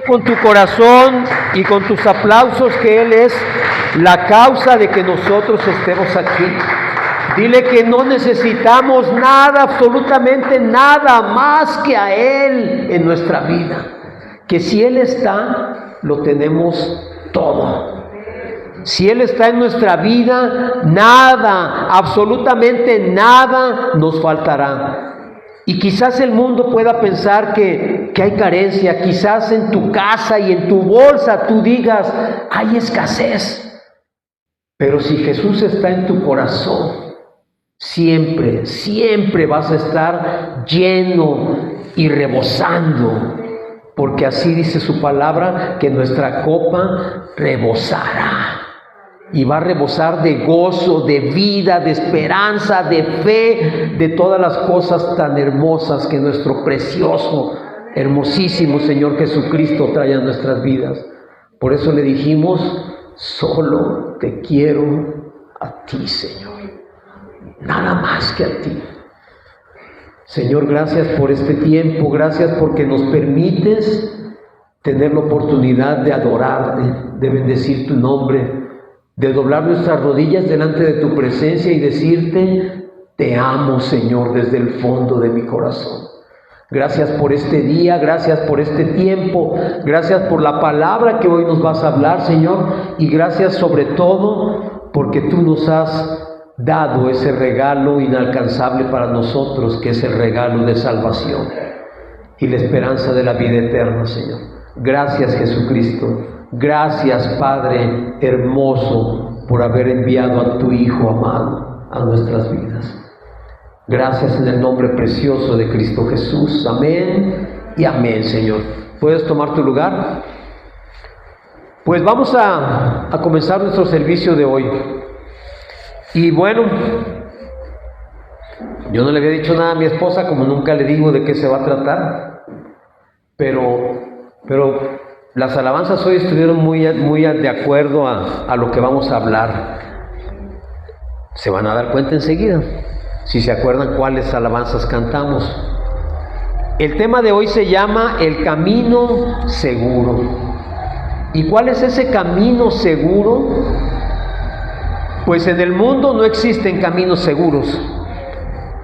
Dile con tu corazón y con tus aplausos que Él es la causa de que nosotros estemos aquí. Dile que no necesitamos nada, absolutamente nada más que a Él en nuestra vida. Que si Él está, lo tenemos todo. Si Él está en nuestra vida, nada, absolutamente nada nos faltará. Y quizás el mundo pueda pensar que hay carencia, quizás en tu casa y en tu bolsa tú digas, hay escasez. Pero si Jesús está en tu corazón, siempre, siempre vas a estar lleno y rebosando, porque así dice su palabra, que nuestra copa rebosará. Y va a rebosar de gozo, de vida, de esperanza, de fe, de todas las cosas tan hermosas que nuestro precioso, hermosísimo Señor Jesucristo trae a nuestras vidas. Por eso le dijimos, solo te quiero a ti, Señor. Nada más que a ti. Señor, gracias por este tiempo, gracias porque nos permites tener la oportunidad de adorarte, de bendecir tu nombre, de doblar nuestras rodillas delante de tu presencia y decirte, te amo, Señor, desde el fondo de mi corazón. Gracias por este día, gracias por este tiempo, gracias por la palabra que hoy nos vas a hablar, Señor, y gracias sobre todo porque tú nos has dado ese regalo inalcanzable para nosotros, que es el regalo de salvación y la esperanza de la vida eterna, Señor. Gracias, Jesucristo. Gracias, Padre hermoso, por haber enviado a tu Hijo amado a nuestras vidas. Gracias en el nombre precioso de Cristo Jesús. Amén y amén, Señor. ¿Puedes tomar tu lugar? Pues vamos a comenzar nuestro servicio de hoy. Y bueno, yo no le había dicho nada a mi esposa, como nunca le digo de qué se va a tratar, pero las alabanzas hoy estuvieron muy de acuerdo a lo que vamos a hablar. Se van a dar cuenta enseguida, si se acuerdan cuáles alabanzas cantamos. El tema de hoy se llama El Camino Seguro. ¿Y cuál es ese camino seguro? Pues en el mundo no existen caminos seguros,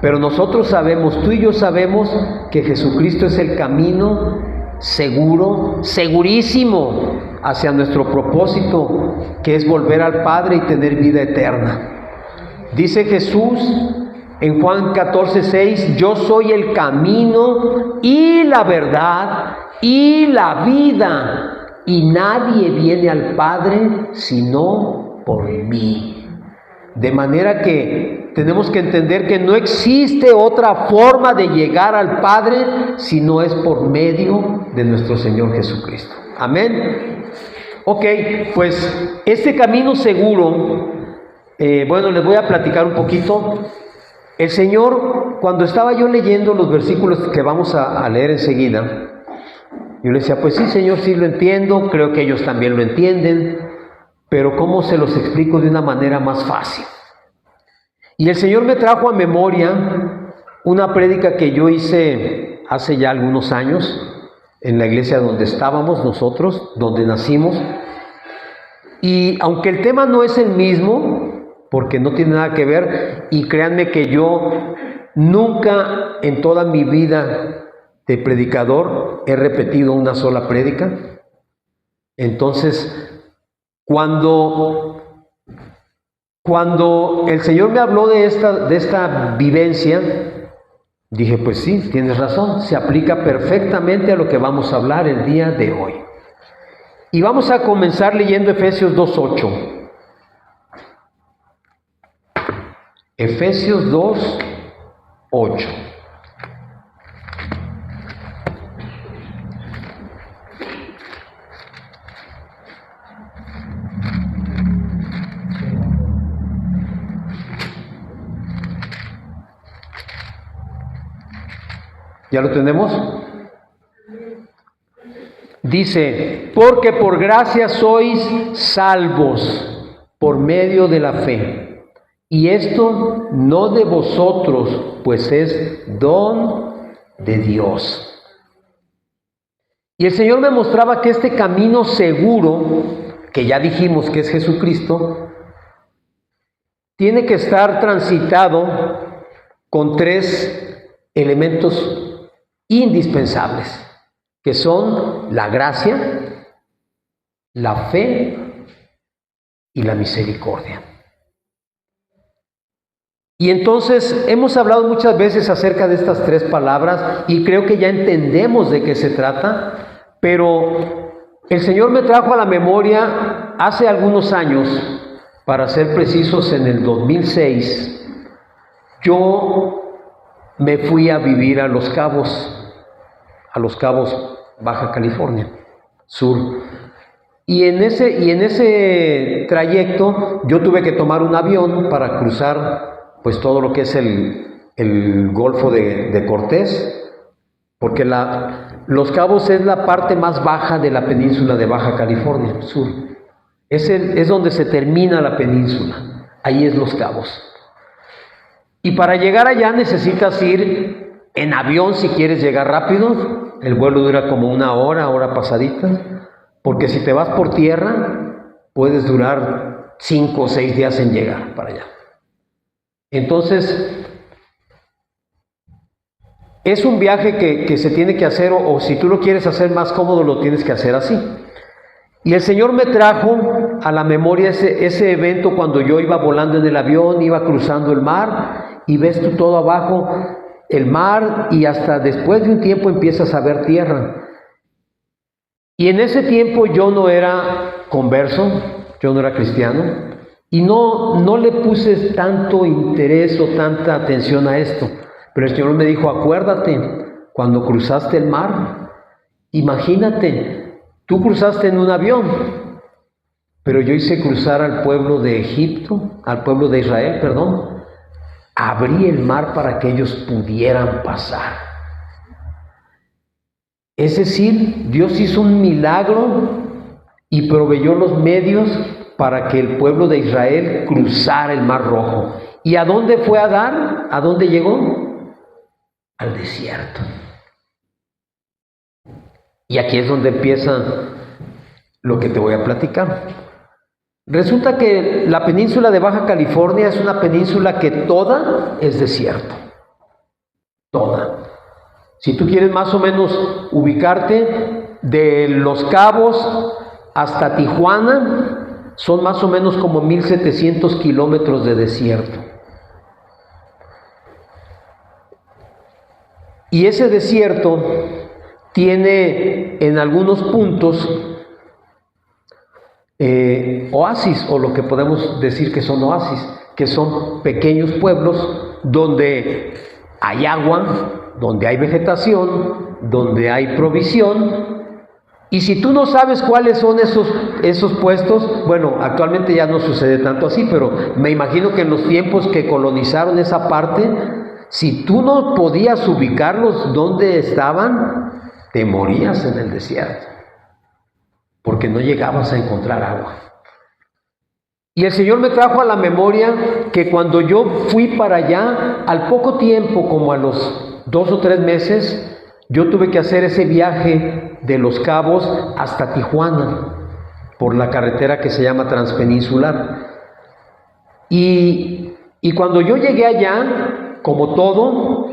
pero nosotros sabemos, tú y yo sabemos que Jesucristo es el camino seguro, segurísimo hacia nuestro propósito, que es volver al Padre y tener vida eterna. Dice Jesús en Juan 14:6, yo soy el camino y la verdad y la vida, y nadie viene al Padre sino por mí. De manera que tenemos que entender que no existe otra forma de llegar al Padre si no es por medio de nuestro Señor Jesucristo. Amén. Ok, pues este camino seguro, bueno, les voy a platicar un poquito. El Señor, cuando estaba yo leyendo los versículos que vamos a leer enseguida, yo le decía, pues sí, Señor, sí lo entiendo, creo que ellos también lo entienden, pero ¿cómo se los explico de una manera más fácil? Y el Señor me trajo a memoria una prédica que yo hice hace ya algunos años en la iglesia donde estábamos nosotros, donde nacimos. Y aunque el tema no es el mismo, porque no tiene nada que ver, y créanme que yo nunca en toda mi vida de predicador he repetido una sola prédica. Entonces, cuando el Señor me habló de esta vivencia, dije, pues sí, tienes razón, se aplica perfectamente a lo que vamos a hablar el día de hoy. Y vamos a comenzar leyendo Efesios 2:8. Efesios 2:8. ¿Ya lo tenemos? Dice, porque por gracia sois salvos por medio de la fe. Y esto no de vosotros, pues es don de Dios. Y el Señor me mostraba que este camino seguro, que ya dijimos que es Jesucristo, tiene que estar transitado con 3 elementos indispensables, que son la gracia, la fe y la misericordia. Y entonces hemos hablado muchas veces acerca de estas 3 palabras y creo que ya entendemos de qué se trata, pero el Señor me trajo a la memoria hace algunos años, para ser precisos en el 2006, yo me fui a vivir a Los Cabos, Baja California Sur. Y en ese trayecto yo tuve que tomar un avión para cruzar pues todo lo que es el Golfo de Cortés, porque Los Cabos es la parte más baja de la península de Baja California Sur. Es donde se termina la península, ahí es Los Cabos. Y para llegar allá necesitas ir en avión si quieres llegar rápido. El vuelo dura como una hora pasadita, porque si te vas por tierra puedes durar 5 o 6 días en llegar para allá. Entonces, es un viaje que se tiene que hacer, o si tú lo quieres hacer más cómodo, lo tienes que hacer así. Y el Señor me trajo a la memoria ese evento cuando yo iba volando en el avión, iba cruzando el mar, y ves tú todo abajo, el mar, y hasta después de un tiempo empiezas a ver tierra. Y en ese tiempo yo no era converso, yo no era cristiano, y no le puse tanto interés o tanta atención a esto. Pero el Señor me dijo, acuérdate, cuando cruzaste el mar, imagínate, tú cruzaste en un avión, pero yo hice cruzar al pueblo de Israel, abrí el mar para que ellos pudieran pasar. Es decir, Dios hizo un milagro y proveyó los medios para que el pueblo de Israel cruzara el Mar Rojo. ¿Y a dónde fue a dar? ¿A dónde llegó? Al desierto. Y aquí es donde empieza lo que te voy a platicar. Resulta que la península de Baja California es una península que toda es desierto. Toda. Si tú quieres más o menos ubicarte, de Los Cabos hasta Tijuana, son más o menos como 1700 kilómetros de desierto. Y ese desierto tiene en algunos puntos oasis, o lo que podemos decir que son oasis, que son pequeños pueblos donde hay agua, donde hay vegetación, donde hay provisión. Y si tú no sabes cuáles son esos puestos, bueno, actualmente ya no sucede tanto así, pero me imagino que en los tiempos que colonizaron esa parte, si tú no podías ubicarlos donde estaban, te morías en el desierto, porque no llegabas a encontrar agua. Y el Señor me trajo a la memoria que cuando yo fui para allá, al poco tiempo, como a los 2 o 3 meses, yo tuve que hacer ese viaje de Los Cabos hasta Tijuana, por la carretera que se llama Transpeninsular. Y cuando yo llegué allá, como todo,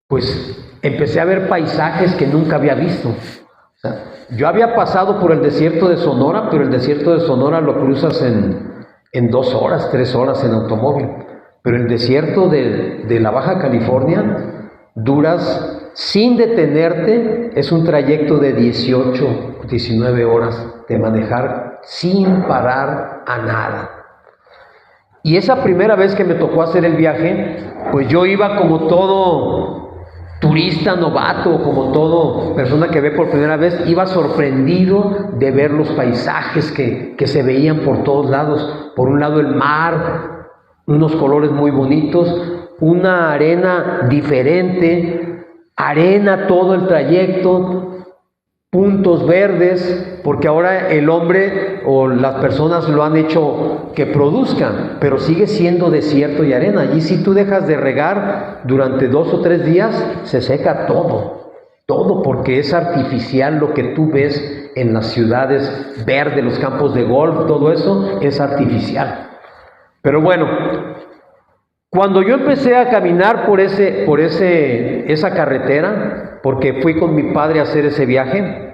pues empecé a ver paisajes que nunca había visto. O sea, yo había pasado por el desierto de Sonora, pero el desierto de Sonora lo cruzas en 2 horas, 3 horas en automóvil. Pero el desierto de la Baja California duras sin detenerte, es un trayecto de 18, 19 horas de manejar sin parar a nada. Y esa primera vez que me tocó hacer el viaje, pues yo iba como todo turista novato, como todo persona que ve por primera vez, iba sorprendido de ver los paisajes que se veían por todos lados. Por un lado el mar, unos colores muy bonitos, una arena diferente, arena todo el trayecto, puntos verdes, porque ahora el hombre o las personas lo han hecho que produzcan, pero sigue siendo desierto y arena. Y si tú dejas de regar durante 2 o 3 días, se seca todo todo, porque es artificial lo que tú ves en las ciudades verdes, los campos de golf, todo eso es artificial. Pero bueno, cuando yo empecé a caminar por esa carretera, porque fui con mi padre a hacer ese viaje,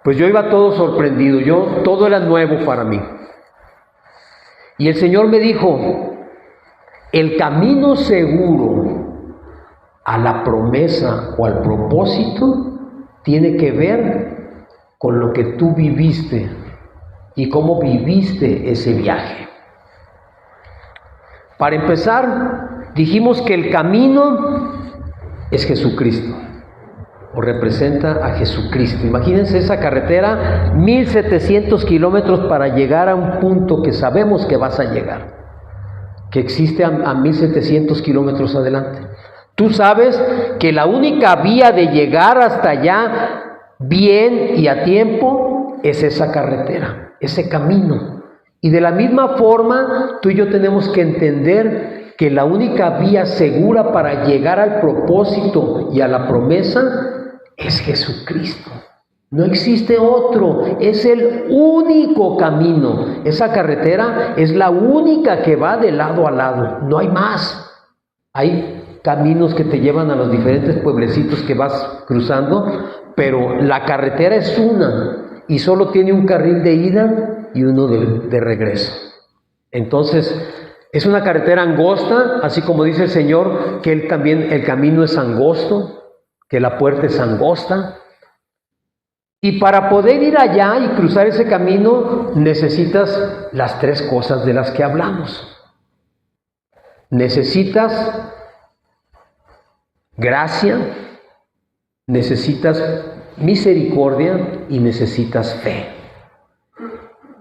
pues yo iba todo sorprendido, todo era nuevo para mí. Y el Señor me dijo, el camino seguro a la promesa o al propósito tiene que ver con lo que tú viviste y cómo viviste ese viaje. Para empezar, dijimos que el camino es Jesucristo, o representa a Jesucristo. Imagínense esa carretera, 1700 kilómetros para llegar a un punto que sabemos que vas a llegar, que existe a 1700 kilómetros adelante. Tú sabes que la única vía de llegar hasta allá bien y a tiempo es esa carretera, ese camino. Y de la misma forma, tú y yo tenemos que entender que la única vía segura para llegar al propósito y a la promesa es Jesucristo. No existe otro, es el único camino. Esa carretera es la única que va de lado a lado, no hay más. Hay caminos que te llevan a los diferentes pueblecitos que vas cruzando, pero la carretera es una y solo tiene un carril de ida y uno de regreso. Entonces, es una carretera angosta, así como dice el Señor, que el camino es angosto, que la puerta es angosta. Y para poder ir allá y cruzar ese camino, necesitas las tres cosas de las que hablamos. Necesitas gracia, necesitas misericordia y necesitas fe.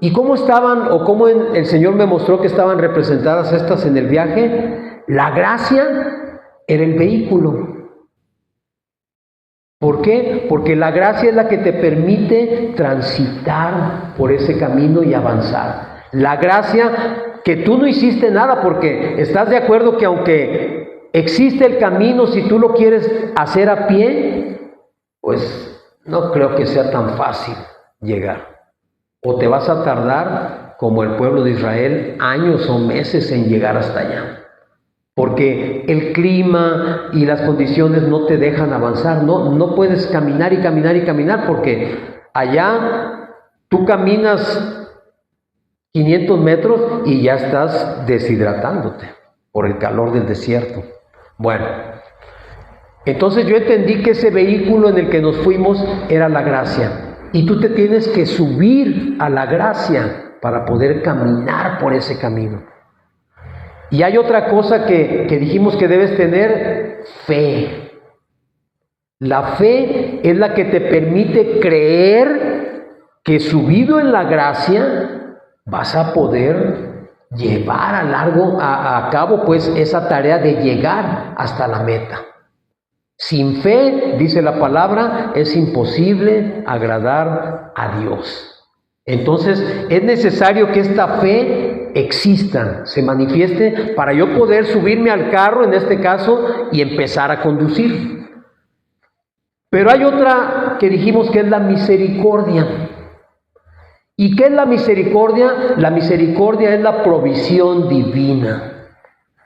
¿Y cómo estaban, o cómo el Señor me mostró que estaban representadas estas en el viaje? La gracia era el vehículo. ¿Por qué? Porque la gracia es la que te permite transitar por ese camino y avanzar. La gracia que tú no hiciste nada, porque estás de acuerdo que aunque existe el camino, si tú lo quieres hacer a pie, pues no creo que sea tan fácil llegar. O te vas a tardar, como el pueblo de Israel, años o meses en llegar hasta allá. Porque el clima y las condiciones no te dejan avanzar. No puedes caminar y caminar y caminar, porque allá tú caminas 500 metros y ya estás deshidratándote por el calor del desierto. Bueno, entonces yo entendí que ese vehículo en el que nos fuimos era la gracia. Y tú te tienes que subir a la gracia para poder caminar por ese camino. Y hay otra cosa que dijimos que debes tener: fe. La fe es la que te permite creer que subido en la gracia vas a poder llevar a cabo pues esa tarea de llegar hasta la meta. Sin fe, dice la palabra, es imposible agradar a Dios. Entonces, es necesario que esta fe exista, se manifieste, para yo poder subirme al carro, en este caso, y empezar a conducir. Pero hay otra que dijimos que es la misericordia. ¿Y qué es la misericordia? La misericordia es la provisión divina.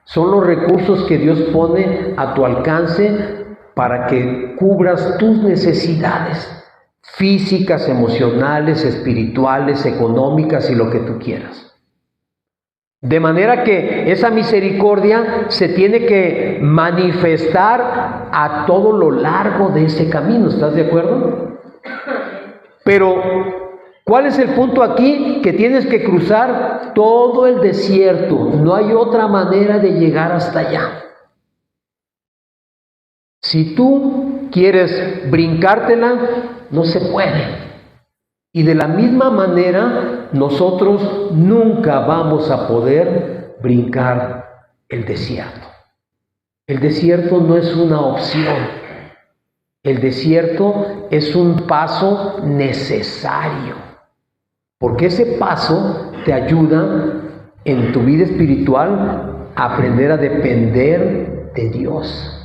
Son los recursos que Dios pone a tu alcance para que cubras tus necesidades físicas, emocionales, espirituales, económicas y lo que tú quieras. De manera que esa misericordia se tiene que manifestar a todo lo largo de ese camino, ¿estás de acuerdo? Pero, ¿cuál es el punto aquí? Que tienes que cruzar todo el desierto, no hay otra manera de llegar hasta allá. Si tú quieres brincártela, no se puede. Y de la misma manera, nosotros nunca vamos a poder brincar el desierto. El desierto no es una opción. El desierto es un paso necesario. Porque ese paso te ayuda en tu vida espiritual a aprender a depender de Dios.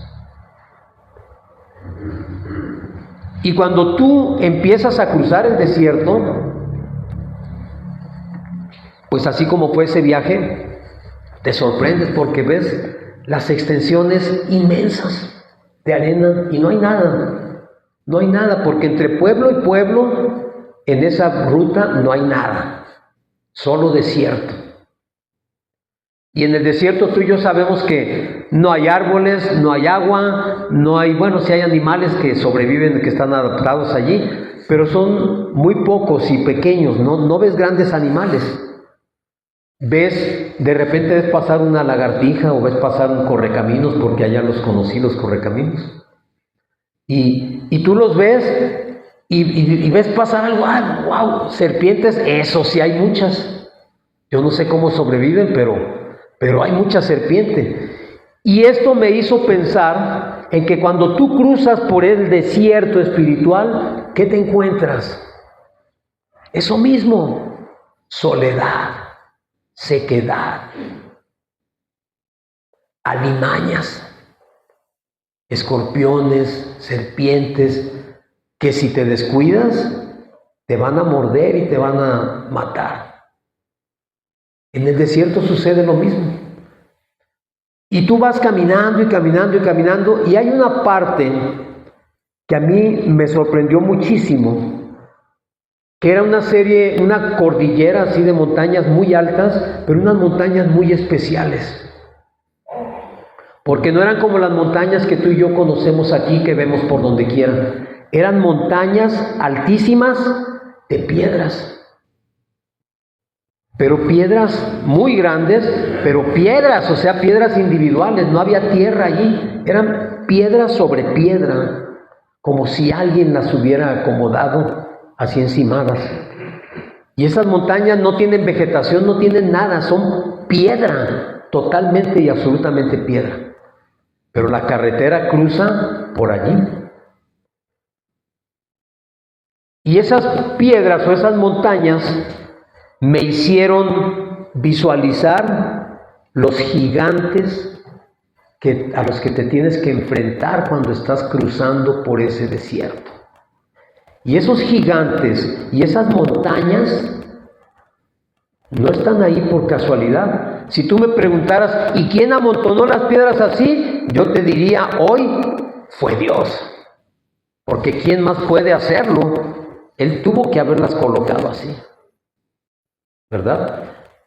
Y cuando tú empiezas a cruzar el desierto, pues así como fue ese viaje, te sorprendes porque ves las extensiones inmensas de arena y no hay nada. No hay nada, porque entre pueblo y pueblo, en esa ruta no hay nada, solo desierto. Y en el desierto tú y yo sabemos que no hay árboles, no hay agua, no hay, bueno, sí hay animales que sobreviven, que están adaptados allí, pero son muy pocos y pequeños, no ves grandes animales. De repente ves pasar una lagartija o ves pasar un correcaminos, porque allá los conocí, los correcaminos. Y tú los ves y ves pasar algo, wow, serpientes, eso sí hay muchas. Yo no sé cómo sobreviven, pero hay mucha serpiente. Y esto me hizo pensar en que cuando tú cruzas por el desierto espiritual, ¿qué te encuentras? Eso mismo, soledad, sequedad, alimañas, escorpiones, serpientes, que si te descuidas, te van a morder y te van a matar. En el desierto sucede lo mismo. Y tú vas caminando y caminando y caminando, y hay una parte que a mí me sorprendió muchísimo, que era una cordillera así de montañas muy altas, pero unas montañas muy especiales. Porque no eran como las montañas que tú y yo conocemos aquí, que vemos por donde quiera. Eran montañas altísimas de piedras. Pero piedras muy grandes, pero piedras, o sea, piedras individuales, no había tierra allí. Eran piedra sobre piedra, como si alguien las hubiera acomodado así encimadas. Y esas montañas no tienen vegetación, no tienen nada, son piedra, totalmente y absolutamente piedra. Pero la carretera cruza por allí. Y esas piedras o esas montañas me hicieron visualizar los gigantes a los que te tienes que enfrentar cuando estás cruzando por ese desierto. Y esos gigantes y esas montañas no están ahí por casualidad. Si tú me preguntaras, ¿y quién amontonó las piedras así? Yo te diría, hoy fue Dios. Porque ¿quién más puede hacerlo? Él tuvo que haberlas colocado así, ¿verdad?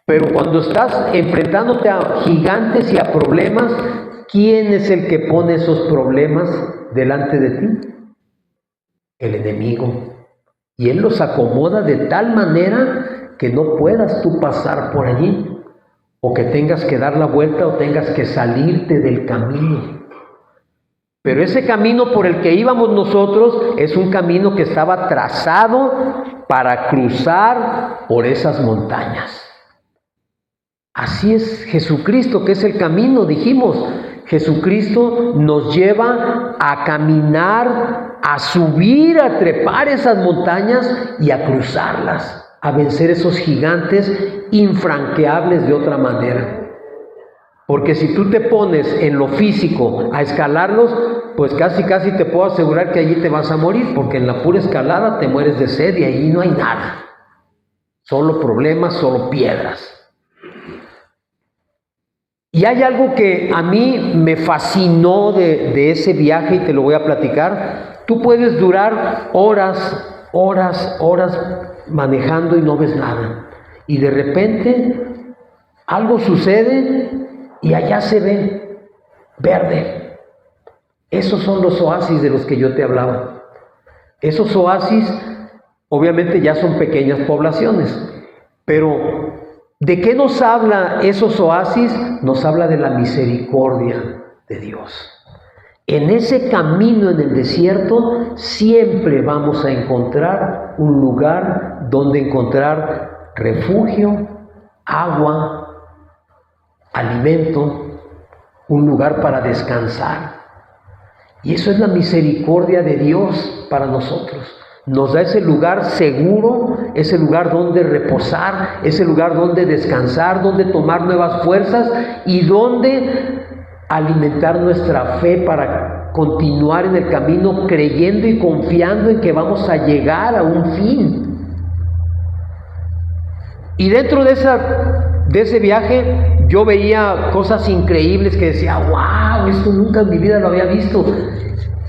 Pero cuando estás enfrentándote a gigantes y a problemas, ¿quién es el que pone esos problemas delante de ti? El enemigo. Y él los acomoda de tal manera que no puedas tú pasar por allí, o que tengas que dar la vuelta o tengas que salirte del camino. Pero ese camino por el que íbamos nosotros es un camino que estaba trazado para cruzar por esas montañas. Así es Jesucristo, que es el camino, dijimos. Jesucristo nos lleva a caminar, a subir, a trepar esas montañas y a cruzarlas, a vencer esos gigantes infranqueables de otra manera. Porque si tú te pones en lo físico a escalarlos, pues casi te puedo asegurar que allí te vas a morir, porque en la pura escalada te mueres de sed y allí no hay nada. Solo problemas, solo piedras. Y hay algo que a mí me fascinó de ese viaje y te lo voy a platicar. Tú puedes durar horas manejando y no ves nada. Y de repente algo sucede y allá se ve verde. Esos son los oasis de los que yo te hablaba. Esos oasis obviamente ya son pequeñas poblaciones, pero ¿de qué nos habla esos oasis? Nos habla de la misericordia de Dios. En ese camino en el desierto siempre vamos a encontrar un lugar donde encontrar refugio, agua, alimento, un lugar para descansar. Y eso es la misericordia de Dios para nosotros. Nos da ese lugar seguro, ese lugar donde reposar, ese lugar donde descansar, donde tomar nuevas fuerzas y donde alimentar nuestra fe para continuar en el camino creyendo y confiando en que vamos a llegar a un fin. Y dentro de ese viaje yo veía cosas increíbles que decía, wow, esto nunca en mi vida lo había visto.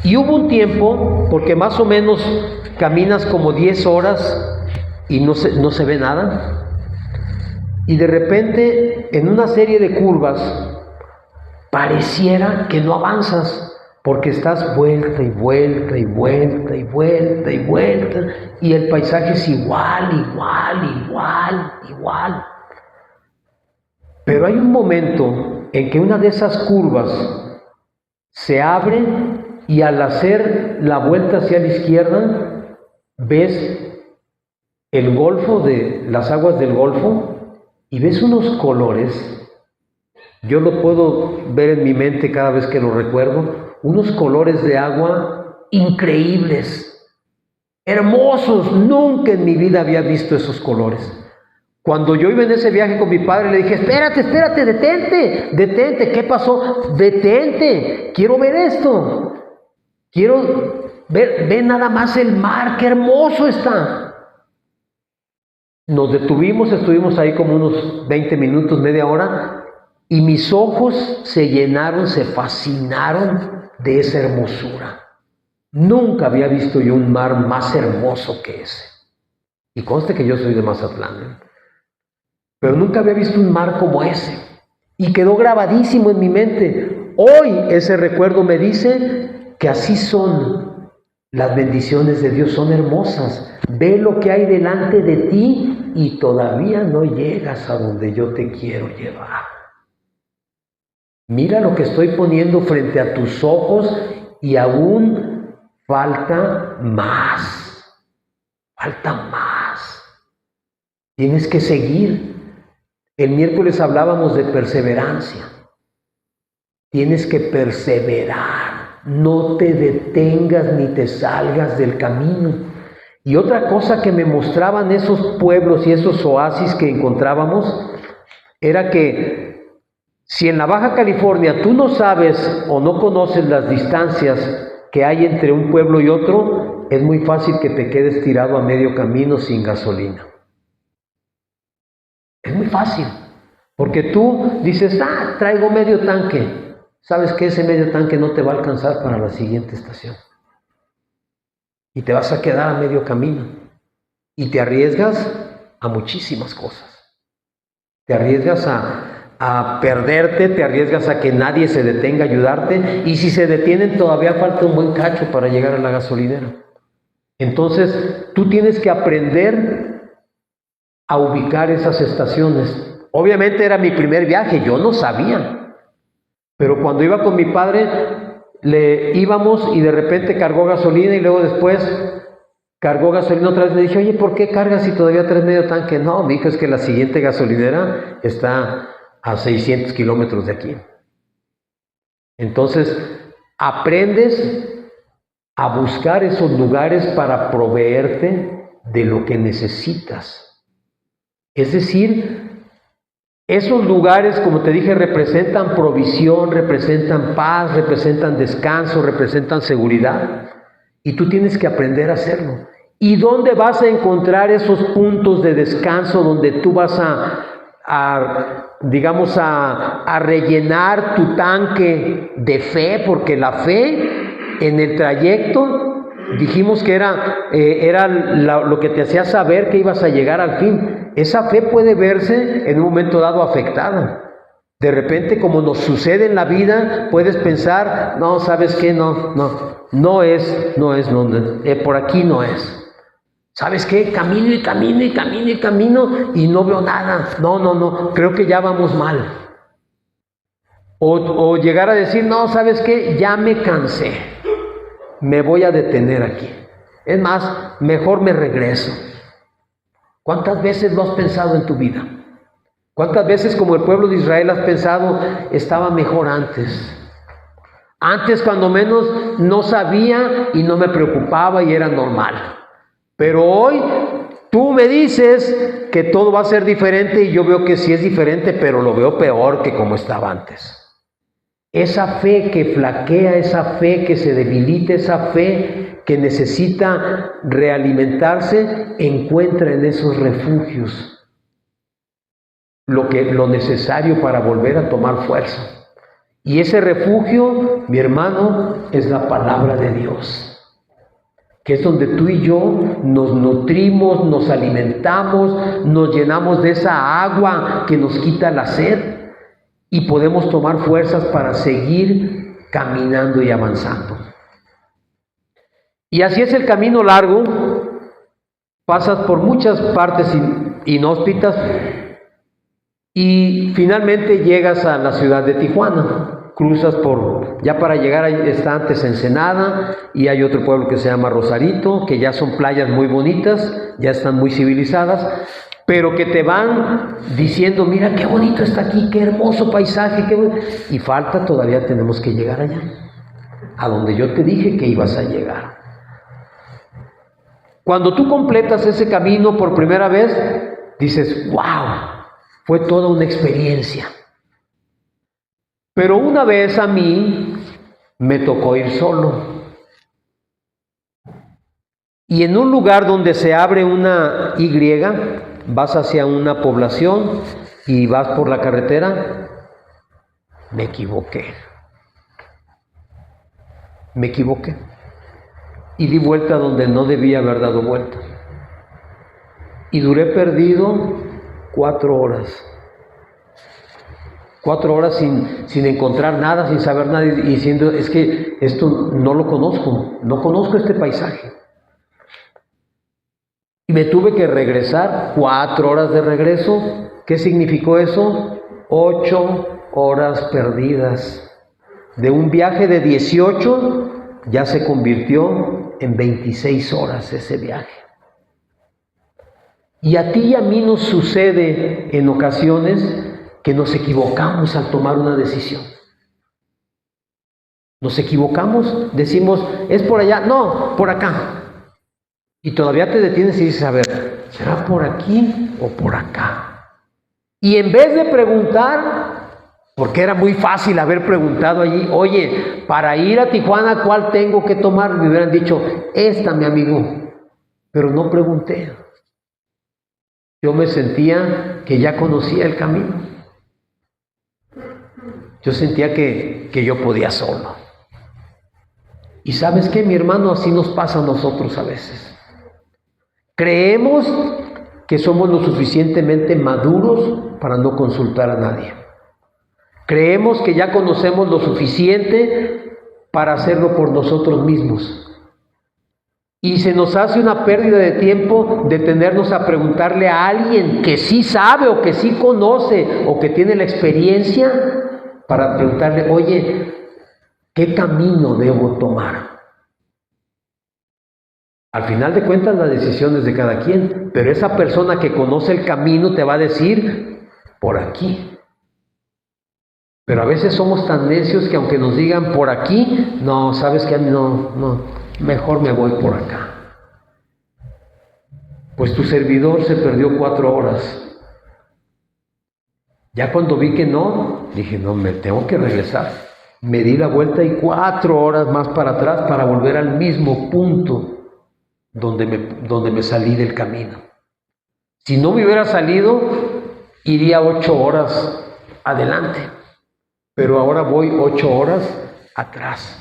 Y hubo un tiempo, porque más o menos caminas como 10 horas y no se ve nada. Y de repente, en una serie de curvas, pareciera que no avanzas, porque estás vuelta y vuelta y vuelta y vuelta y vuelta, y el paisaje es igual. Pero hay un momento en que una de esas curvas se abre y al hacer la vuelta hacia la izquierda, ves el golfo las aguas del golfo y ves unos colores. Yo lo puedo ver en mi mente cada vez que lo recuerdo, unos colores de agua increíbles, hermosos. Nunca en mi vida había visto esos colores. Cuando yo iba en ese viaje con mi padre, le dije, espérate, detente. ¿Qué pasó? Detente, quiero ver esto. Quiero ver nada más el mar, qué hermoso está. Nos detuvimos, estuvimos ahí como unos 20 minutos, media hora, y mis ojos se llenaron, se fascinaron de esa hermosura. Nunca había visto yo un mar más hermoso que ese. Y conste que yo soy de Mazatlán, pero nunca había visto un mar como ese. Y quedó grabadísimo en mi mente. Hoy ese recuerdo me dice que así son las bendiciones de Dios, son hermosas. Ve lo que hay delante de ti y todavía no llegas a donde yo te quiero llevar. Mira lo que estoy poniendo frente a tus ojos y aún falta más. Tienes que seguir. El miércoles hablábamos de perseverancia. Tienes que perseverar. No te detengas ni te salgas del camino. Y otra cosa que me mostraban esos pueblos y esos oasis que encontrábamos era que si en la Baja California tú no sabes o no conoces las distancias que hay entre un pueblo y otro, es muy fácil que te quedes tirado a medio camino sin gasolina. Es muy fácil, porque tú dices, traigo medio tanque. ¿Sabes que ese medio tanque no te va a alcanzar para la siguiente estación? Y te vas a quedar a medio camino. Y te arriesgas a muchísimas cosas. Te arriesgas a perderte, te arriesgas a que nadie se detenga a ayudarte, y si se detienen todavía falta un buen cacho para llegar a la gasolinera. Entonces tú tienes que aprender a ubicar esas estaciones. Obviamente era mi primer viaje, yo no sabía, pero cuando iba con mi padre le íbamos y de repente cargó gasolina y luego después cargó gasolina otra vez. Le dije, oye, ¿por qué cargas si todavía traes medio tanque? No, me dijo, es que la siguiente gasolinera está a 600 kilómetros de aquí. Entonces, aprendes a buscar esos lugares para proveerte de lo que necesitas. Es decir, esos lugares, como te dije, representan provisión, representan paz, representan descanso, representan seguridad. Y tú tienes que aprender a hacerlo. ¿Y dónde vas a encontrar esos puntos de descanso donde tú vas a rellenar tu tanque de fe? Porque la fe en el trayecto dijimos que era lo que te hacía saber que ibas a llegar al fin. Esa fe puede verse en un momento dado afectada. De repente, como nos sucede en la vida, puedes pensar, no, ¿sabes qué? No es, por aquí no es. ¿Sabes qué? Camino y no veo nada. No, creo que ya vamos mal. O llegar a decir, no, ¿sabes qué? Ya me cansé. Me voy a detener aquí. Es más, mejor me regreso. ¿Cuántas veces lo has pensado en tu vida? ¿Cuántas veces, como el pueblo de Israel, has pensado, estaba mejor antes? Antes, cuando menos, no sabía y no me preocupaba y era normal. Pero hoy tú me dices que todo va a ser diferente y yo veo que sí es diferente, pero lo veo peor que como estaba antes. esa fe que flaquea, esa fe que se debilita, esa fe que necesita realimentarse, encuentra en esos refugios lo necesario para volver a tomar fuerza. Y ese refugio, mi hermano, es la palabra de Dios, que es donde tú y yo nos nutrimos, nos alimentamos, nos llenamos de esa agua que nos quita la sed y podemos tomar fuerzas para seguir caminando y avanzando. Y así es el camino largo, pasas por muchas partes inhóspitas y finalmente llegas a la ciudad de Tijuana. Cruzas ya para llegar, ahí está antes Ensenada y hay otro pueblo que se llama Rosarito, que ya son playas muy bonitas, ya están muy civilizadas, pero que te van diciendo, mira qué bonito está aquí, qué hermoso paisaje, y falta, todavía tenemos que llegar allá, a donde yo te dije que ibas a llegar. Cuando tú completas ese camino por primera vez, dices, wow, fue toda una experiencia. Pero una vez a mí me tocó ir solo. Y en un lugar donde se abre una Y, vas hacia una población y vas por la carretera, me equivoqué. Y di vuelta donde no debía haber dado vuelta. Y duré perdido 4 horas. 4 horas sin encontrar nada, sin saber nada, y diciendo, es que esto no lo conozco, no conozco este paisaje. Y me tuve que regresar, 4 horas de regreso. ¿Qué significó eso? 8 horas perdidas. De un viaje de 18, ya se convirtió en 26 horas ese viaje. Y a ti y a mí nos sucede en ocasiones que nos equivocamos al tomar una decisión. Nos equivocamos, decimos, es por allá, no, por acá. Y todavía te detienes y dices, a ver, ¿será por aquí o por acá? Y en vez de preguntar, porque era muy fácil haber preguntado allí, oye, para ir a Tijuana, ¿cuál tengo que tomar? Me hubieran dicho, esta, mi amigo. Pero no pregunté. Yo me sentía que ya conocía el camino. Yo sentía que yo podía solo. Y ¿sabes qué, mi hermano? Así nos pasa a nosotros a veces. Creemos que somos lo suficientemente maduros para no consultar a nadie. Creemos que ya conocemos lo suficiente para hacerlo por nosotros mismos. Y se nos hace una pérdida de tiempo detenernos a preguntarle a alguien que sí sabe o que sí conoce o que tiene la experiencia, para preguntarle, oye, ¿qué camino debo tomar? Al final de cuentas, la decisión es de cada quien, pero esa persona que conoce el camino te va a decir, por aquí. Pero a veces somos tan necios que aunque nos digan por aquí, no, ¿sabes qué? No, mejor me voy por acá. Pues tu servidor se perdió 4 horas. Ya cuando vi que no, dije, no, me tengo que regresar. Me di la vuelta y 4 horas más para atrás para volver al mismo punto donde me salí del camino. Si no me hubiera salido, iría 8 horas adelante. Pero ahora voy 8 horas atrás.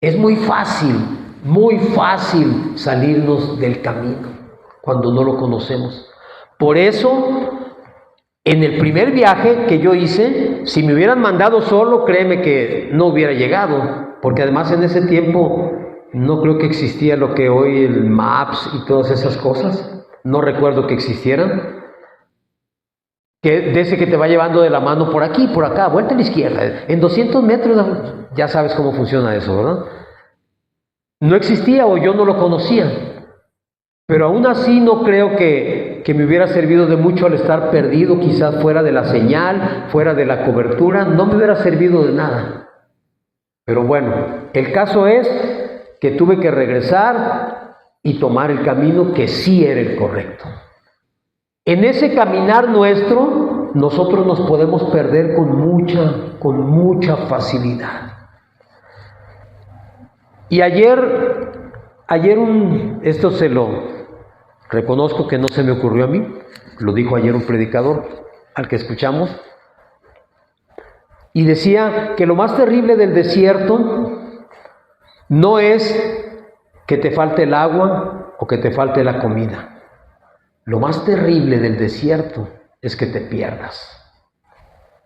Es muy fácil salirnos del camino cuando no lo conocemos. Por eso, en el primer viaje que yo hice, si me hubieran mandado solo, créeme que no hubiera llegado, porque además en ese tiempo no creo que existía lo que hoy el Maps y todas esas cosas, no recuerdo que existieran, que de ese que te va llevando de la mano por aquí, por acá, vuelta a la izquierda, en 200 metros, ya sabes cómo funciona eso, ¿verdad? No existía o yo no lo conocía. Pero aún así no creo que me hubiera servido de mucho al estar perdido, quizás fuera de la señal, fuera de la cobertura, no me hubiera servido de nada. Pero bueno, el caso es que tuve que regresar y tomar el camino que sí era el correcto. En ese caminar nuestro nosotros nos podemos perder con mucha facilidad. Y esto se lo reconozco que no se me ocurrió a mí, lo dijo ayer un predicador al que escuchamos, y decía que lo más terrible del desierto no es que te falte el agua o que te falte la comida. Lo más terrible del desierto es que te pierdas.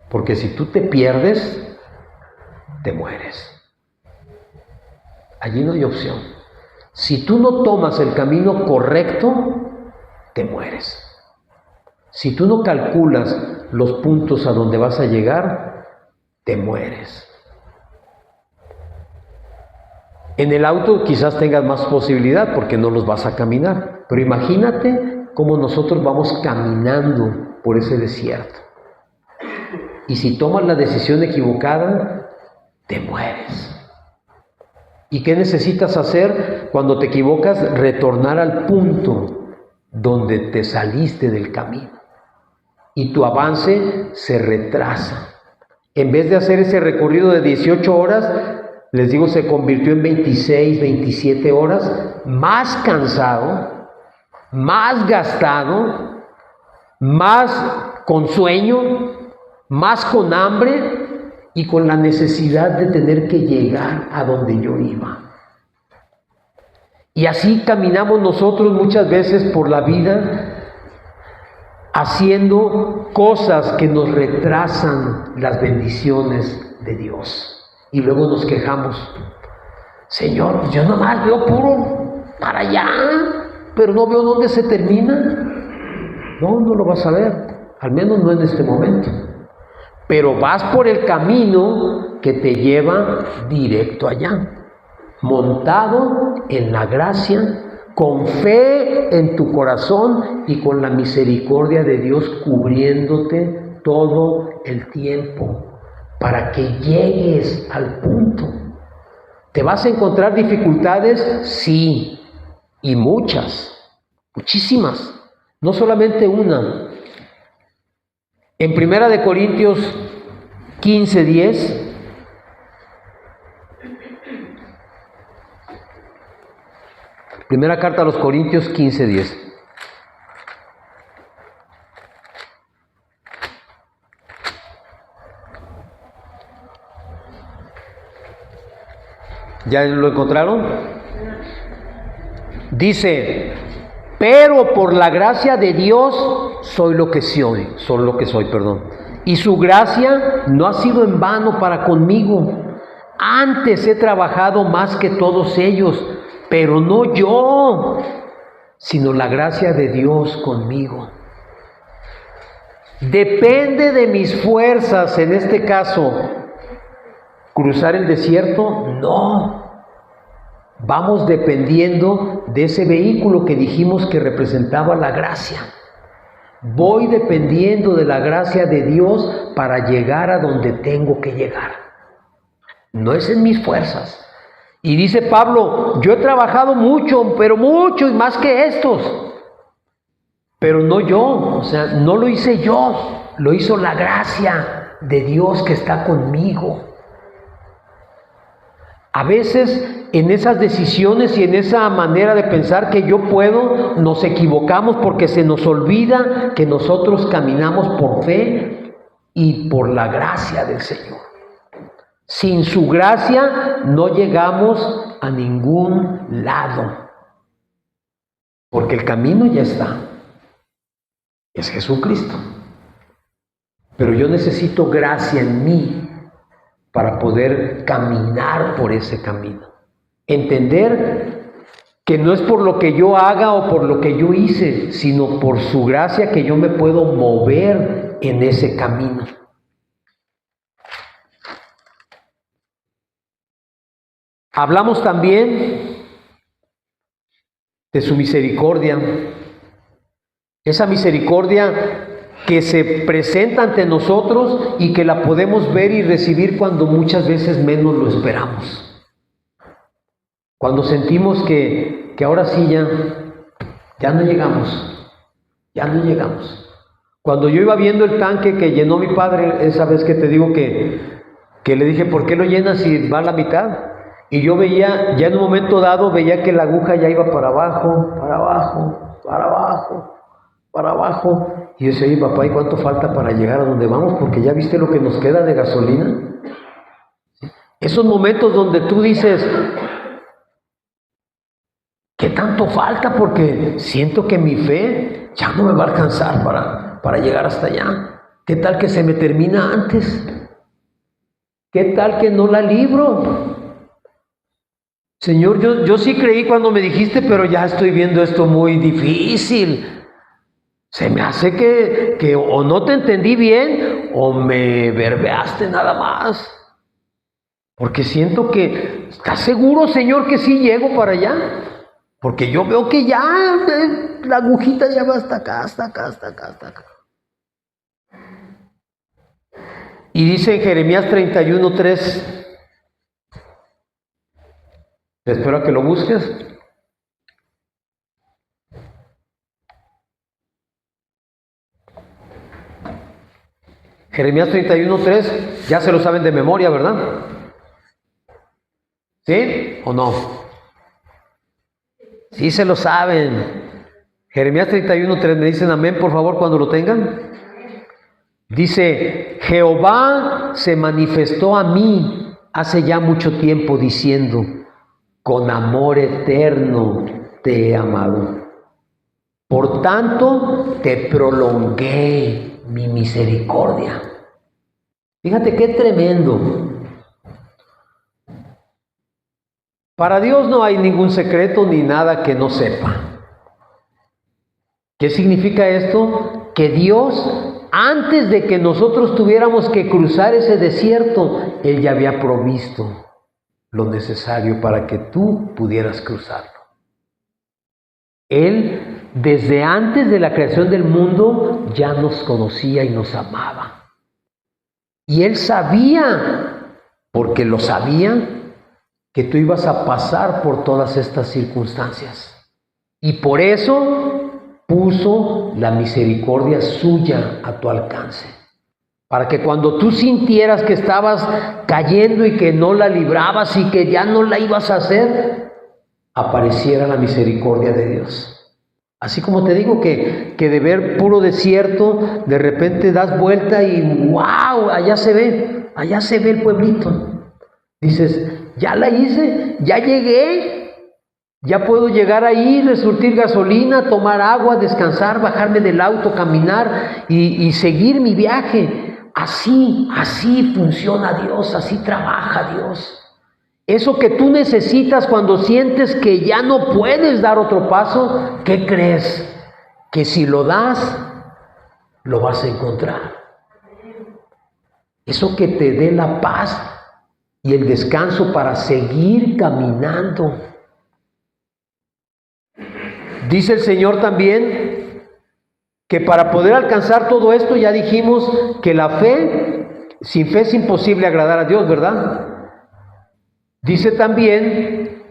Porque si tú te pierdes, te mueres. Allí no hay opción. Si tú no tomas el camino correcto, te mueres. Si tú no calculas los puntos a donde vas a llegar, te mueres. En el auto quizás tengas más posibilidad porque no los vas a caminar. Pero imagínate cómo nosotros vamos caminando por ese desierto. Y si tomas la decisión equivocada, te mueres. ¿Y qué necesitas hacer cuando te equivocas? Retornar al punto donde te saliste del camino. Y tu avance se retrasa. En vez de hacer ese recorrido de 18 horas, les digo, se convirtió en 26, 27 horas, más cansado, más gastado, más con sueño, más con hambre y con la necesidad de tener que llegar a donde yo iba. Y así caminamos nosotros muchas veces por la vida haciendo cosas que nos retrasan las bendiciones de Dios. Y luego nos quejamos. Señor, yo nomás veo puro para allá, pero no veo dónde se termina. No lo vas a ver, al menos no en este momento. Pero vas por el camino que te lleva directo allá, montado en la gracia, con fe en tu corazón y con la misericordia de Dios cubriéndote todo el tiempo para que llegues al punto. ¿Te vas a encontrar dificultades? Sí. Y muchísimas, no solamente una. En 1 Corintios 15:10, primera carta a los Corintios 15:10. ¿Ya lo encontraron? Dice, pero por la gracia de Dios soy lo que soy, y su gracia no ha sido en vano para conmigo. Antes he trabajado más que todos ellos, pero no yo, sino la gracia de Dios conmigo. Depende de mis fuerzas, en este caso, cruzar el desierto, no. Vamos dependiendo de ese vehículo que dijimos que representaba la gracia. Voy dependiendo de la gracia de Dios para llegar a donde tengo que llegar. No es en mis fuerzas. Y dice Pablo, yo he trabajado mucho, pero mucho y más que estos. Pero no yo, no lo hice yo, lo hizo la gracia de Dios que está conmigo. A veces en esas decisiones y en esa manera de pensar que yo puedo, nos equivocamos porque se nos olvida que nosotros caminamos por fe y por la gracia del Señor. Sin su gracia no llegamos a ningún lado, porque el camino ya está, es Jesucristo. Pero yo necesito gracia en mí para poder caminar por ese camino. Entender que no es por lo que yo haga o por lo que yo hice, sino por su gracia que yo me puedo mover en ese camino. Hablamos también de su misericordia, esa misericordia que se presenta ante nosotros y que la podemos ver y recibir cuando muchas veces menos lo esperamos. Cuando sentimos que ahora sí ya no llegamos. Cuando yo iba viendo el tanque que llenó mi padre, esa vez que te digo que le dije, ¿por qué lo llenas si va a la mitad? Y yo veía, ya en un momento dado, veía que la aguja ya iba para abajo, para abajo, para abajo, para abajo. Y yo decía, oye, papá, ¿y cuánto falta para llegar a donde vamos? Porque ya viste lo que nos queda de gasolina. Esos momentos donde tú dices, ¿qué tanto falta? Porque siento que mi fe ya no me va a alcanzar para llegar hasta allá. ¿Qué tal que se me termina antes? ¿Qué tal que no la libro? Señor, yo sí creí cuando me dijiste, pero ya estoy viendo esto muy difícil. Se me hace que o no te entendí bien o me verbeaste nada más. Porque siento que, ¿estás seguro, Señor, que sí llego para allá? Porque yo veo que ya la agujita ya va hasta acá, hasta acá, hasta acá, hasta acá. Y dice en Jeremías 31:3, espero a que lo busques. Jeremías 31:3, ya se lo saben de memoria, ¿verdad? ¿Sí o no? Sí se lo saben. Jeremías 31:3, me dicen amén, por favor, cuando lo tengan. Dice, Jehová se manifestó a mí hace ya mucho tiempo diciendo, con amor eterno te he amado. Por tanto, te prolongué mi misericordia. Fíjate qué tremendo. Para Dios no hay ningún secreto ni nada que no sepa. ¿Qué significa esto? Que Dios, antes de que nosotros tuviéramos que cruzar ese desierto, Él ya había provisto lo necesario para que tú pudieras cruzarlo. Él, desde antes de la creación del mundo, ya nos conocía y nos amaba. Y Él sabía, porque lo sabía, que tú ibas a pasar por todas estas circunstancias. Y por eso puso la misericordia suya a tu alcance. Para que cuando tú sintieras que estabas cayendo y que no la librabas y que ya no la ibas a hacer, apareciera la misericordia de Dios. Así como te digo que de ver puro desierto, de repente das vuelta y ¡wow! Allá se ve el pueblito. Dices, ya la hice, ya llegué, ya puedo llegar ahí, resurtir gasolina, tomar agua, descansar, bajarme del auto, caminar y seguir mi viaje. Así funciona Dios, así trabaja Dios. Eso que tú necesitas cuando sientes que ya no puedes dar otro paso, ¿qué crees? Que si lo das, lo vas a encontrar. Eso que te dé la paz y el descanso para seguir caminando. Dice el Señor también que para poder alcanzar todo esto, ya dijimos que la fe, sin fe es imposible agradar a Dios, ¿verdad? Dice también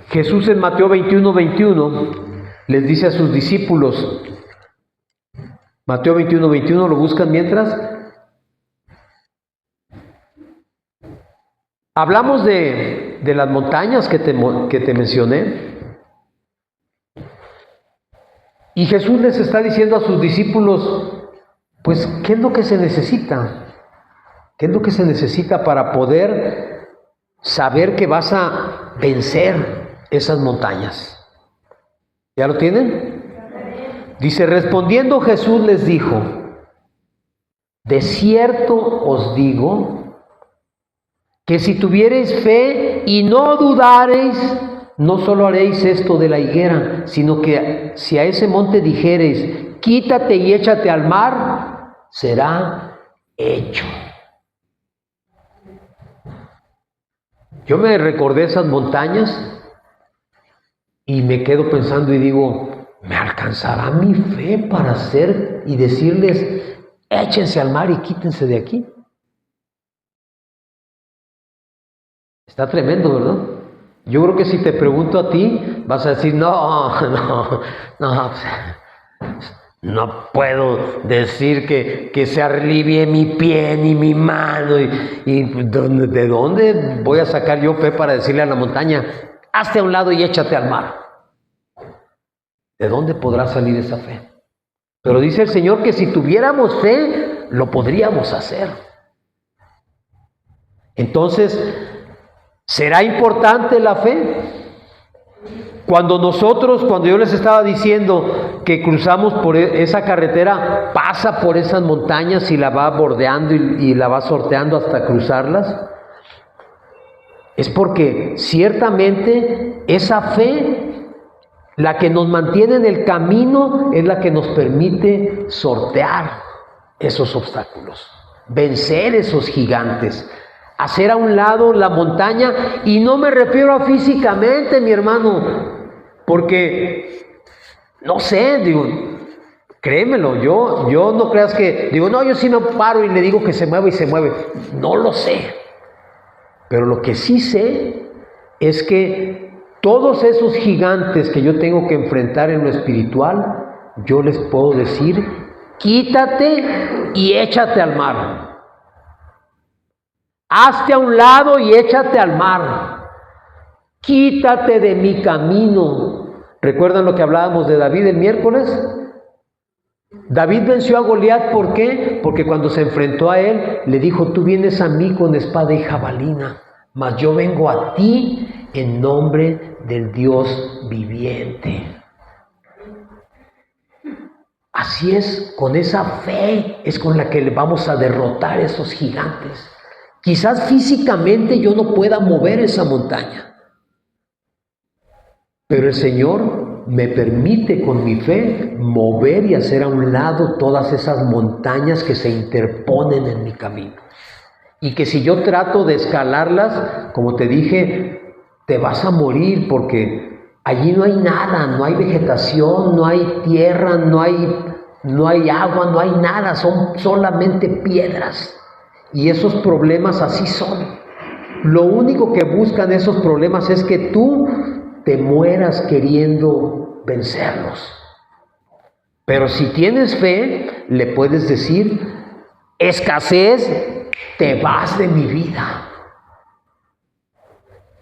Jesús en Mateo 21:21, les dice a sus discípulos, Mateo 21:21, ¿lo buscan mientras? Hablamos de las montañas que te mencioné. Y Jesús les está diciendo a sus discípulos, pues, ¿qué es lo que se necesita? ¿Qué es lo que se necesita para poder saber que vas a vencer esas montañas? ¿Ya lo tienen? Dice, respondiendo Jesús les dijo, de cierto os digo, que si tuviereis fe y no dudareis, no solo haréis esto de la higuera, sino que si a ese monte dijereis, quítate y échate al mar, será hecho. Yo me recordé esas montañas y me quedo pensando y digo, ¿me alcanzará mi fe para hacer y decirles, échense al mar y quítense de aquí? Está tremendo, ¿verdad? Yo creo que si te pregunto a ti, vas a decir, no, No puedo decir que se alivie mi pie ni mi mano. ¿De dónde voy a sacar yo fe para decirle a la montaña, hazte a un lado y échate al mar? ¿De dónde podrá salir esa fe? Pero dice el Señor que si tuviéramos fe, lo podríamos hacer. Entonces, ¿será importante la fe? Cuando yo les estaba diciendo que cruzamos por esa carretera, pasa por esas montañas y la va bordeando y la va sorteando hasta cruzarlas, es porque ciertamente esa fe, la que nos mantiene en el camino, es la que nos permite sortear esos obstáculos, vencer esos gigantes, hacer a un lado la montaña. Y no me refiero a físicamente, mi hermano, porque, no sé, digo, créemelo, yo no creas que, digo, no, yo sí me paro y le digo que se mueve y se mueve. No lo sé. Pero lo que sí sé es que todos esos gigantes que yo tengo que enfrentar en lo espiritual, yo les puedo decir, quítate y échate al mar. Hazte a un lado y échate al mar. Quítate de mi camino. ¿Recuerdan lo que hablábamos de David el miércoles? David venció a Goliat, ¿por qué? Porque cuando se enfrentó a él, le dijo, tú vienes a mí con espada y jabalina, mas yo vengo a ti en nombre del Dios viviente. Así es, con esa fe es con la que le vamos a derrotar a esos gigantes. Quizás físicamente yo no pueda mover esa montaña, pero el Señor me permite con mi fe mover y hacer a un lado todas esas montañas que se interponen en mi camino. Y que si yo trato de escalarlas, como te dije, te vas a morir porque allí no hay nada, no hay vegetación, no hay tierra, no hay agua, no hay nada, son solamente piedras. Y esos problemas así son. Lo único que buscan esos problemas es que tú te mueras queriendo vencerlos. Pero si tienes fe, le puedes decir, escasez, te vas de mi vida.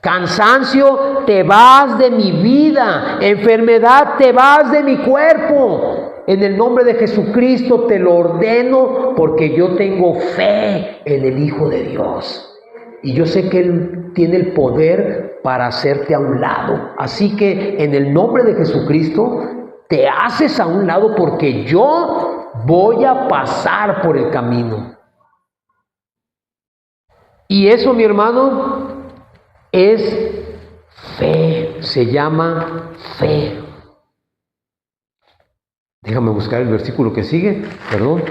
Cansancio, te vas de mi vida. Enfermedad, te vas de mi cuerpo. En el nombre de Jesucristo te lo ordeno, porque yo tengo fe en el Hijo de Dios. Y yo sé que Él tiene el poder para hacerte a un lado. Así que en el nombre de Jesucristo te haces a un lado, porque yo voy a pasar por el camino. Y eso, mi hermano, es fe. Se llama fe. Déjame buscar el versículo que sigue. Perdón.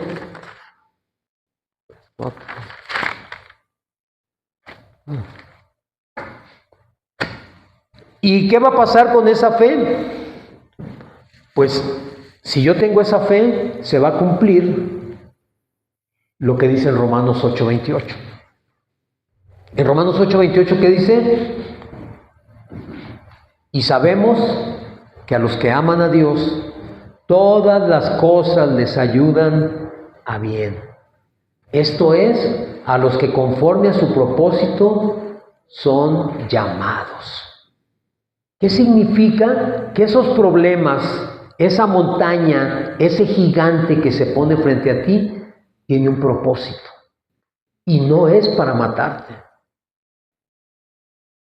¿Y qué va a pasar con esa fe? Pues si yo tengo esa fe, se va a cumplir lo que dice en Romanos 8:28. En Romanos 8:28, ¿qué dice? Y sabemos que a los que aman a Dios, todas las cosas les ayudan a bien. Esto es, a los que conforme a su propósito son llamados. ¿Qué significa? Que esos problemas, esa montaña, ese gigante que se pone frente a ti, tiene un propósito. Y no es para matarte.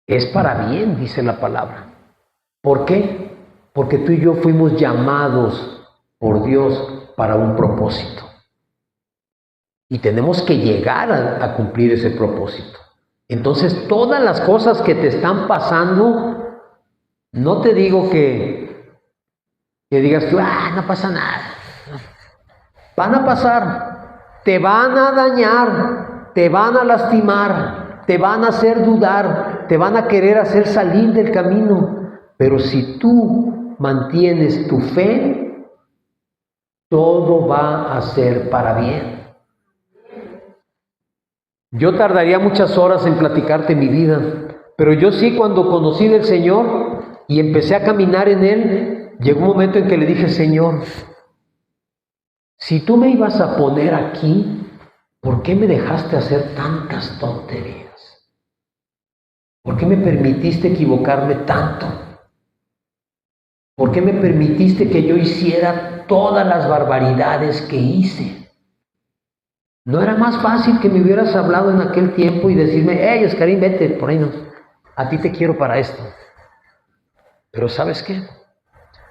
Es para bien, dice la palabra. ¿Por qué? Porque tú y yo fuimos llamados por Dios para un propósito. Y tenemos que llegar a cumplir ese propósito. Entonces, todas las cosas que te están pasando, no te digo que digas tú, no pasa nada. Van a pasar, te van a dañar, te van a lastimar, te van a hacer dudar, te van a querer hacer salir del camino. Pero si tú mantienes tu fe, todo va a ser para bien. Yo tardaría muchas horas en platicarte mi vida, pero yo sí, cuando conocí del Señor y empecé a caminar en Él, llegó un momento en que le dije, Señor, si tú me ibas a poner aquí, ¿por qué me dejaste hacer tantas tonterías? ¿Por qué me permitiste equivocarme tanto? ¿Por qué me permitiste que yo hiciera todas las barbaridades que hice? ¿No era más fácil que me hubieras hablado en aquel tiempo y decirme, hey, Oscarín, vete, por ahí no, a ti te quiero para esto? Pero ¿sabes qué?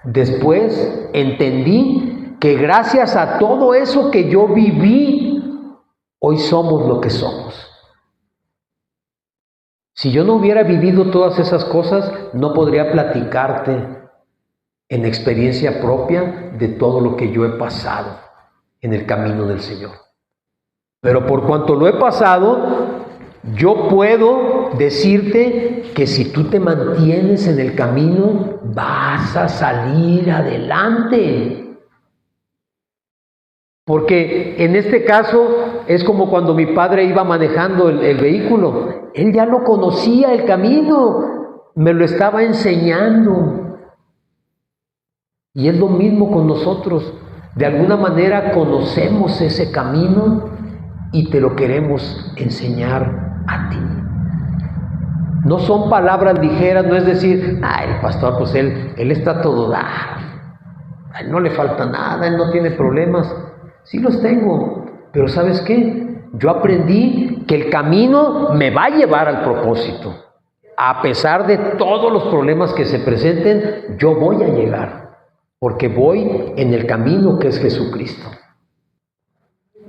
Después entendí que gracias a todo eso que yo viví, hoy somos lo que somos. Si yo no hubiera vivido todas esas cosas, no podría platicarte en experiencia propia de todo lo que yo he pasado en el camino del Señor. Pero por cuanto lo he pasado, yo puedo decirte que si tú te mantienes en el camino, vas a salir adelante. Porque en este caso es como cuando mi padre iba manejando el vehículo. Él ya lo conocía el camino, me lo estaba enseñando. Y es lo mismo con nosotros. De alguna manera conocemos ese camino y te lo queremos enseñar a ti. No son palabras ligeras, no es decir, el pastor, pues él está todo dar. A él no le falta nada, él no tiene problemas. Sí los tengo, pero ¿sabes qué? Yo aprendí que el camino me va a llevar al propósito. A pesar de todos los problemas que se presenten, yo voy a llegar, porque voy en el camino que es Jesucristo.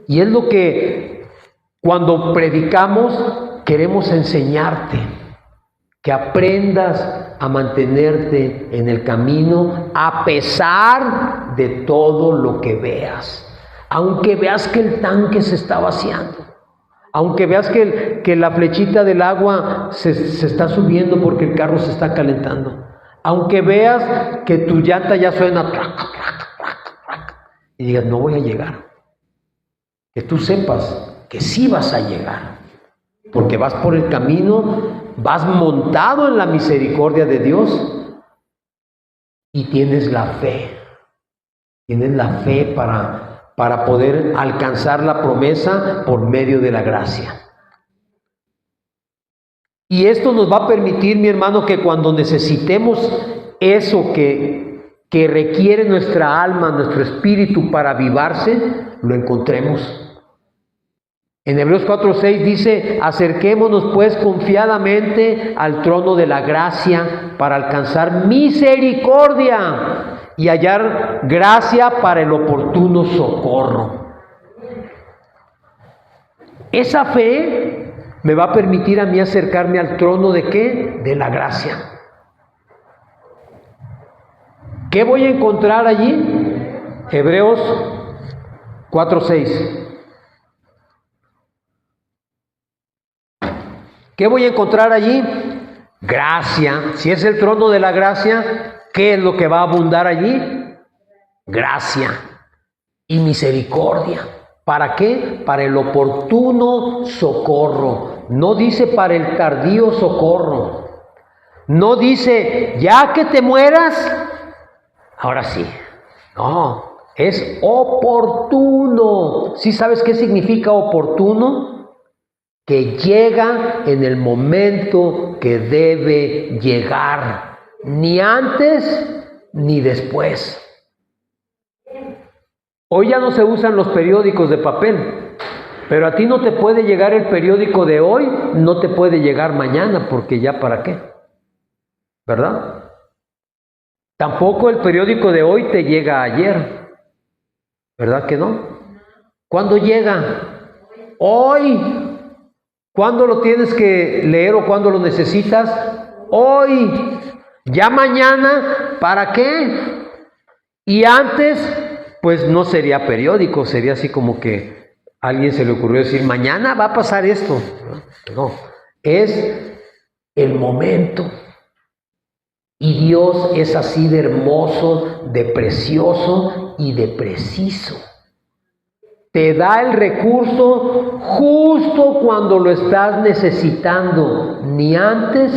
Y es lo que cuando predicamos queremos enseñarte, que aprendas a mantenerte en el camino a pesar de todo lo que veas. Aunque veas que el tanque se está vaciando, aunque veas que la flechita del agua se está subiendo porque el carro se está calentando, aunque veas que tu llanta ya suena y digas, no voy a llegar, que tú sepas que sí vas a llegar, porque vas por el camino, vas montado en la misericordia de Dios y tienes la fe para poder alcanzar la promesa por medio de la gracia. Y esto nos va a permitir, mi hermano, que cuando necesitemos eso que requiere nuestra alma, nuestro espíritu para avivarse, lo encontremos. En Hebreos 4:6 dice, acerquémonos pues confiadamente al trono de la gracia para alcanzar misericordia y hallar gracia para el oportuno socorro. Esa fe me va a permitir a mí acercarme al trono ¿de qué? De la gracia. ¿Qué voy a encontrar allí? Hebreos 4:6. ¿Qué voy a encontrar allí? Gracia. Si es el trono de la gracia, ¿qué es lo que va a abundar allí? Gracia y misericordia. ¿Para qué? Para el oportuno socorro. No dice para el tardío socorro. No dice, ya que te mueras, ahora sí. No, es oportuno. ¿Sí sabes qué significa oportuno? Que llega en el momento que debe llegar, ni antes ni después. Hoy ya no se usan los periódicos de papel, pero a ti no te puede llegar el periódico de hoy, no te puede llegar mañana, porque ya para qué, ¿verdad? Tampoco el periódico de hoy te llega ayer, ¿verdad que no? ¿Cuándo llega? Hoy. ¿Cuándo lo tienes que leer o cuándo lo necesitas? Hoy. Ya mañana, ¿para qué? Y antes, pues no sería periódico, sería así como que a alguien se le ocurrió decir, mañana va a pasar esto. No, es el momento. Y Dios es así de hermoso, de precioso y de preciso. Te da el recurso justo cuando lo estás necesitando, ni antes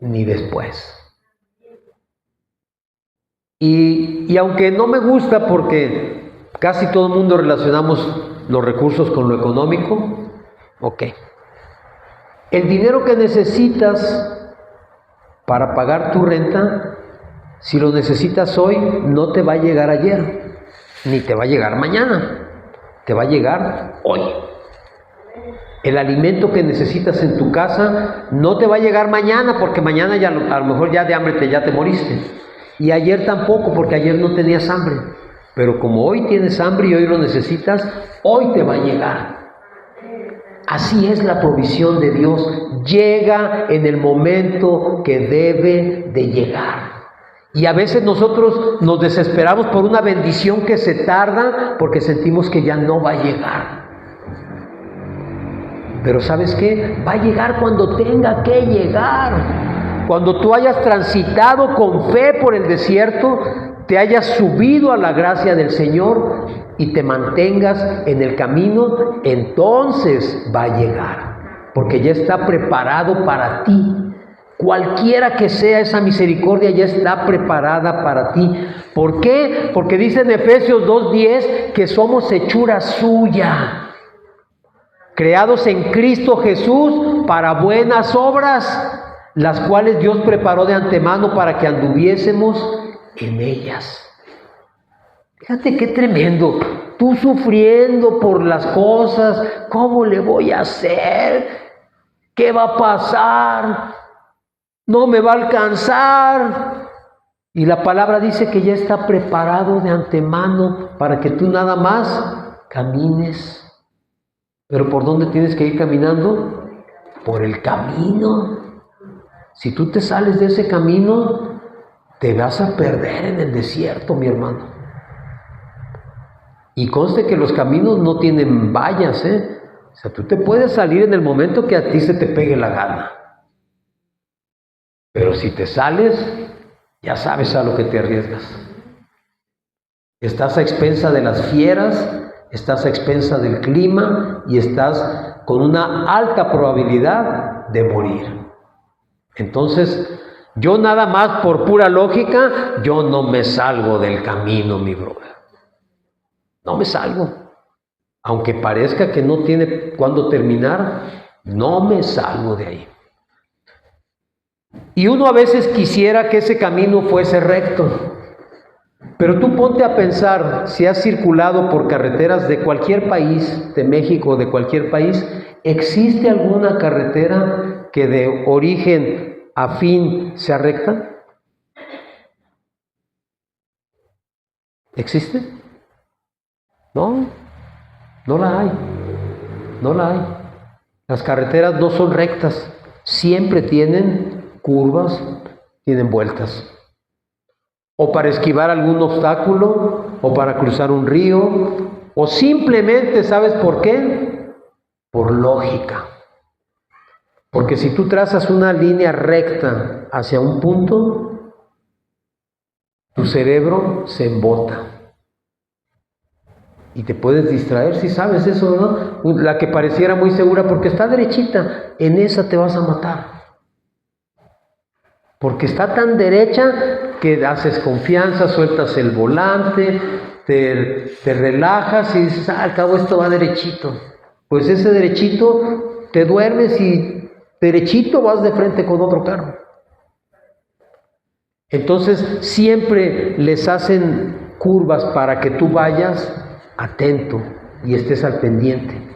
ni después. Y aunque no me gusta porque Casi todo el mundo relacionamos los recursos con lo económico. Ok. El dinero que necesitas para pagar tu renta, si lo necesitas hoy, no te va a llegar ayer, ni te va a llegar mañana, te va a llegar hoy. El alimento que necesitas en tu casa no te va a llegar mañana, porque mañana ya a lo mejor ya de hambre ya te moriste. Y ayer tampoco, porque ayer no tenías hambre. Pero como hoy tienes hambre y hoy lo necesitas, hoy te va a llegar. Así es la provisión de Dios. Llega en el momento que debe de llegar. Y a veces nosotros nos desesperamos por una bendición que se tarda porque sentimos que ya no va a llegar. Pero ¿sabes qué? Va a llegar cuando tenga que llegar. Cuando tú hayas transitado con fe por el desierto, te hayas subido a la gracia del Señor y te mantengas en el camino, entonces va a llegar. Porque ya está preparado para ti. Cualquiera que sea esa misericordia ya está preparada para ti. ¿Por qué? Porque dice en Efesios 2:10 que somos hechura suya, creados en Cristo Jesús para buenas obras, las cuales Dios preparó de antemano para que anduviésemos en ellas. Fíjate qué tremendo. Tú sufriendo por las cosas, ¿cómo le voy a hacer? ¿Qué va a pasar? No me va a alcanzar. Y la palabra dice que ya está preparado de antemano para que tú nada más camines. ¿Pero por dónde tienes que ir caminando? Por el camino. Si tú te sales de ese camino, te vas a perder en el desierto, mi hermano. Y conste que los caminos no tienen vallas, O sea, tú te puedes salir en el momento que a ti se te pegue la gana. Pero si te sales, ya sabes a lo que te arriesgas. Estás a expensa de las fieras, estás a expensa del clima y estás con una alta probabilidad de morir. Entonces, yo nada más por pura lógica, yo no me salgo del camino, mi brother. No me salgo. Aunque parezca que no tiene cuándo terminar, no me salgo de ahí. Y uno a veces quisiera que ese camino fuese recto. Pero tú ponte a pensar, si has circulado por carreteras de cualquier país, de México o de cualquier país, ¿existe alguna carretera que de origen a fin sea recta? ¿Existe? No, no la hay. No la hay. Las carreteras no son rectas, siempre tienen curvas, tienen vueltas. O para esquivar algún obstáculo, o para cruzar un río, o simplemente, ¿sabes por qué? Por lógica. Porque si tú trazas una línea recta hacia un punto, tu cerebro se embota. Y te puedes distraer, si sabes eso, ¿no? La que pareciera muy segura porque está derechita, en esa te vas a matar. Porque está tan derecha que haces confianza, sueltas el volante, te relajas y dices, al cabo esto va derechito. Pues ese derechito te duermes y derechito vas de frente con otro carro. Entonces siempre les hacen curvas para que tú vayas atento y estés al pendiente.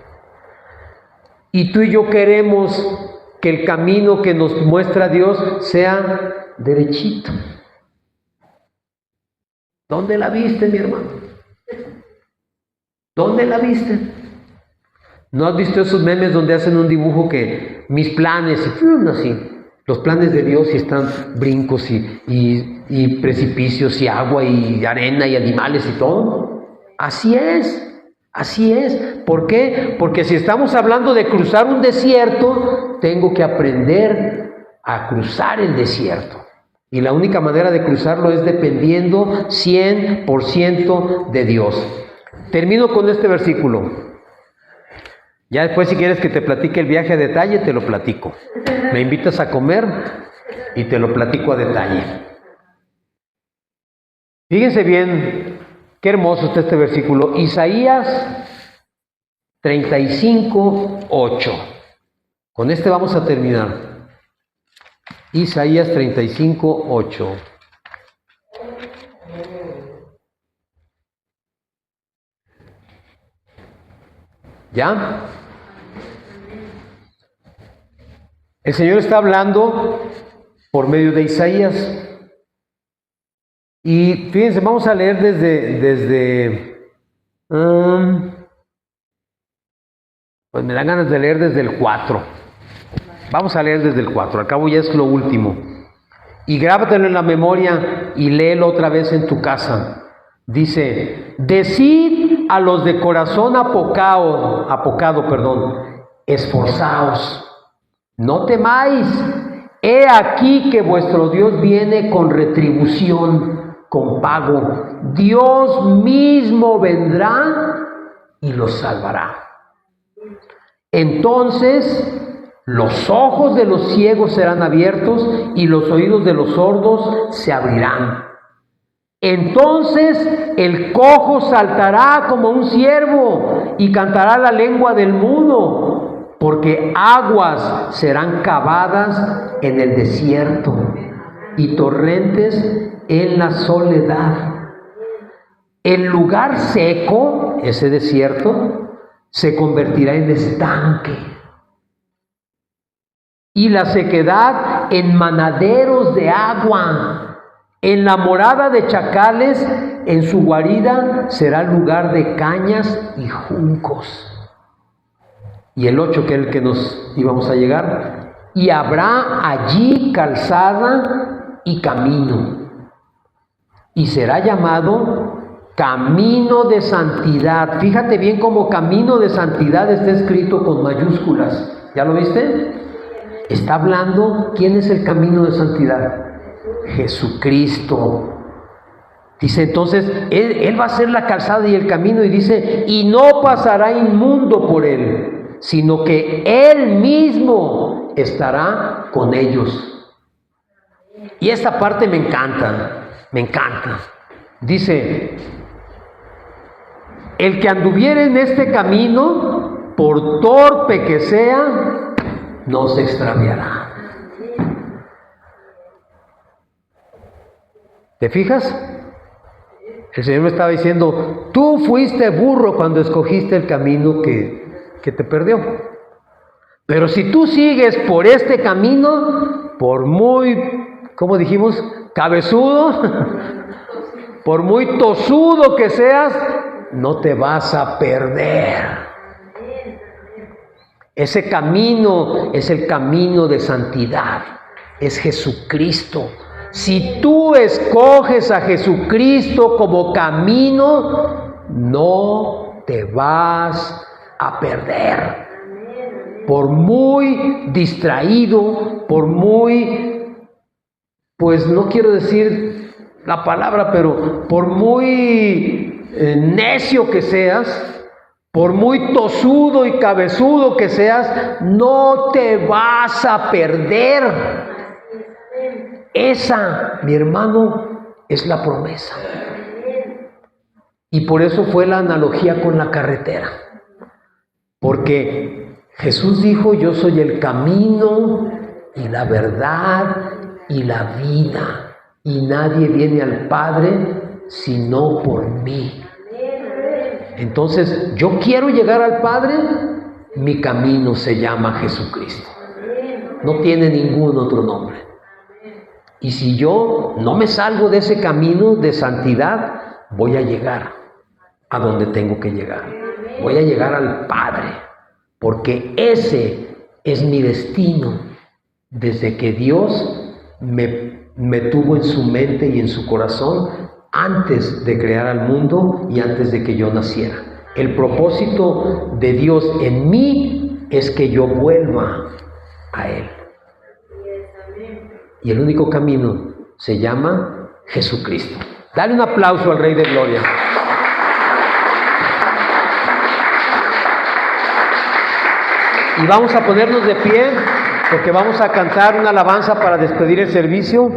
Y tú y yo queremos que el camino que nos muestra Dios sea derechito. ¿Dónde la viste, mi hermano? ¿Dónde la viste? ¿No has visto esos memes donde hacen un dibujo que mis planes, así, los planes de Dios y están brincos y precipicios y agua y arena y animales y todo? Así es. Así es. ¿Por qué? Porque si estamos hablando de cruzar un desierto, tengo que aprender a cruzar el desierto. Y la única manera de cruzarlo es dependiendo 100% de Dios. Termino con este versículo. Ya después, si quieres que te platique el viaje a detalle, te lo platico. Me invitas a comer y te lo platico a detalle. Fíjense bien Qué hermoso está este versículo. Isaías 35:8. Con este vamos a terminar. Isaías 35:8. ¿Ya? El Señor está hablando por medio de Isaías. Y fíjense, vamos a leer pues me dan ganas de leer desde el 4. Vamos a leer desde el 4, al cabo ya es lo último. Y grábatelo en la memoria y léelo otra vez en tu casa. Dice, decid a los de corazón apocado, esforzaos, no temáis, he aquí que vuestro Dios viene con retribución, con pago. Dios mismo vendrá y los salvará. Entonces los ojos de los ciegos serán abiertos y los oídos de los sordos se abrirán. Entonces el cojo saltará como un ciervo y cantará la lengua del mudo, porque aguas serán cavadas en el desierto y torrentes en la soledad. El lugar seco, ese desierto, se convertirá en estanque y la sequedad en manaderos de agua. En la morada de chacales, en su guarida, será lugar de cañas y juncos. Y el 8, que es el que nos íbamos a llegar. Y habrá allí calzada y camino. Y será llamado camino de santidad. Fíjate bien cómo camino de santidad está escrito con mayúsculas. ¿Ya lo viste? Está hablando, ¿quién es el camino de santidad? Jesucristo. Dice entonces, él va a ser la calzada y el camino, y dice, y no pasará inmundo por él, sino que Él mismo estará con ellos. Y esta parte me encanta. Dice, el que anduviere en este camino, por torpe que sea, no se extraviará. ¿Te fijas? El Señor me estaba diciendo, tú fuiste burro cuando escogiste el camino que te perdió. Pero si tú sigues por este camino, por muy, ¿cómo dijimos? Cabezudo, por muy tosudo que seas, no te vas a perder. Ese camino es el camino de santidad, es Jesucristo. Si tú escoges a Jesucristo como camino, no te vas a perder. Por muy distraído, por muy, pues no quiero decir la palabra, pero por muy necio que seas, por muy tosudo y cabezudo que seas, no te vas a perder. Esa, mi hermano, es la promesa. Y por eso fue la analogía con la carretera. Porque Jesús dijo, yo soy el camino y la verdad y la vida. Y nadie viene al Padre sino por mí. Entonces, yo quiero llegar al Padre, mi camino se llama Jesucristo. No tiene ningún otro nombre. Y si yo no me salgo de ese camino de santidad, voy a llegar a donde tengo que llegar. Voy a llegar al Padre, porque ese es mi destino desde que Dios me tuvo en su mente y en su corazón antes de crear al mundo y antes de que yo naciera. El propósito de Dios en mí es que yo vuelva a Él. Y el único camino se llama Jesucristo. Dale un aplauso al Rey de Gloria. Y vamos a ponernos de pie porque vamos a cantar una alabanza para despedir el servicio.